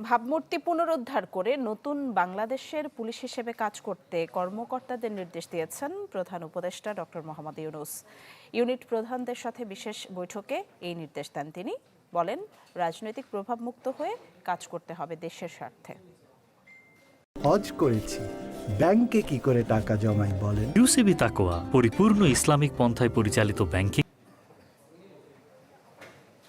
ভাবমূর্তি পুনরুদ্ধার করে নতুন বাংলাদেশের পুলিশ হিসেবে কাজ করতে কর্মকর্তাদের নির্দেশ দিয়েছেন প্রধান উপদেষ্টা ডক্টর মোহাম্মদ ইউনূস। ইউনিট প্রধানদের সাথে বিশেষ বৈঠকে এই নির্দেশ দেন তিনি। বলেন, রাজনৈতিক প্রভাবমুক্ত হয়ে কাজ করতে হবে দেশের স্বার্থে। হজ করেছি, ব্যাংকে কি করে টাকা জমাই বলেন? ইউসিবি তাকওয়া, পরিপূর্ণ ইসলামিক পন্থায় পরিচালিত ব্যাংকিং।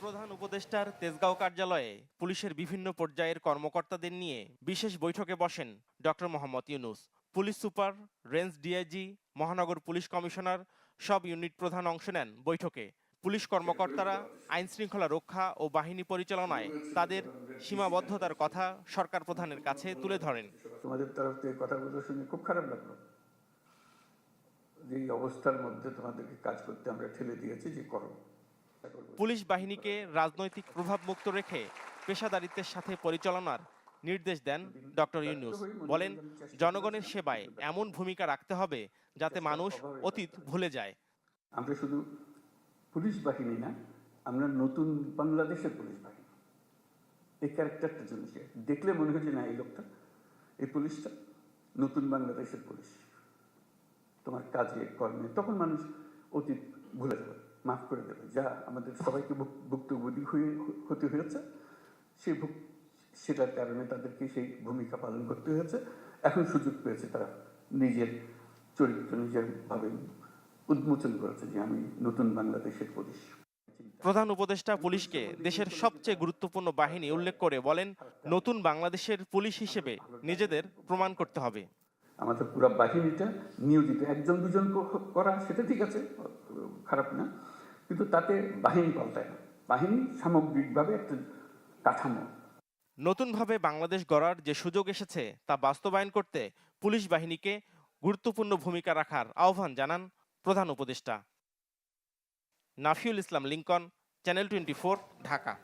প্রধান উপদেষ্টার তেজগাঁও কার্যালয়ে পুলিশের বিভিন্ন পর্যায়ের কর্মকর্তাদের নিয়ে বিশেষ বৈঠকে বসেন doctor Mohammad Yunus. Police super, range DIG, মহানগর পুলিশ কমিশনার সব ইউনিট প্রধান অংশ নেন বৈঠকে। পুলিশ কর্মকর্তারা আইন শৃঙ্খলা রক্ষা ও বাহিনী পরিচালনায় তাদের সীমাবদ্ধতার কথা সরকার প্রধানের কাছে তুলে ধরেন। তোমাদের তরফ থেকে কথাগুলো শুনে খুব খারাপ লাগলো, যে এই অবস্থার মধ্যে তোমাদেরকে কাজ করতে আমরা ঠেলে দিয়েছি, যে করো। পুলিশ বাহিনীকে রাজনৈতিক প্রভাব মুক্ত রেখে পেশাদারিত্বের সাথে পরিচালনার নির্দেশ দেন ডক্টর ইউনূস। বলেন, জনগণের সেবায় এমন ভূমিকা রাখতে হবে যাতে মানুষ অতীত ভুলে যায়। আমরা শুধু পুলিশ বাহিনী না, আমরা নতুন বাংলাদেশের পুলিশ বাহিনী। এই ক্যারেক্টারটা জন্য দেখলে মনে হচ্ছে না, এই লোকটা, এই পুলিশটা নতুন বাংলাদেশের পুলিশ। তোমার কাজে কর্মে তখন মানুষ অতীত ভুলে যাবে, মাফ করে দেবে, যা আমাদের সবাইকে ভুক্তভোগী হতে হয়েছে, সেটার কারণে তাদেরকে সেই ভূমিকা পালন করতে হয়েছে। এখন সুযোগ পেয়েছে, তারা নিজের চরিত্র নিজের ভাবে উন্মোচন করেছে যে আমি নতুন বাংলাদেশের পুলিশ। প্রধান উপদেষ্টা পুলিশকে দেশের সবচেয়ে গুরুত্বপূর্ণ বাহিনী উল্লেখ করে বলেন, নতুন বাংলাদেশের পুলিশ হিসেবে নিজেদের প্রমাণ করতে হবে। আমাদের পুরো বাহিনীটা নিয়োজিত, একজন দুজন করা সেটা ঠিক আছে, খারাপ না, কিন্তু তাতে বাহিনী পাল্টায় না। বাহিনী সামগ্রিকভাবে একটা কাঠামো। নতুনভাবে বাংলাদেশ গড়ার যে সুযোগ এসেছে তা বাস্তবায়ন করতে পুলিশ বাহিনীকে গুরুত্বপূর্ণ ভূমিকা রাখার আহ্বান জানান প্রধান উপদেষ্টা। নাফিউল ইসলাম লিংকন, চ্যানেল 24, ঢাকা।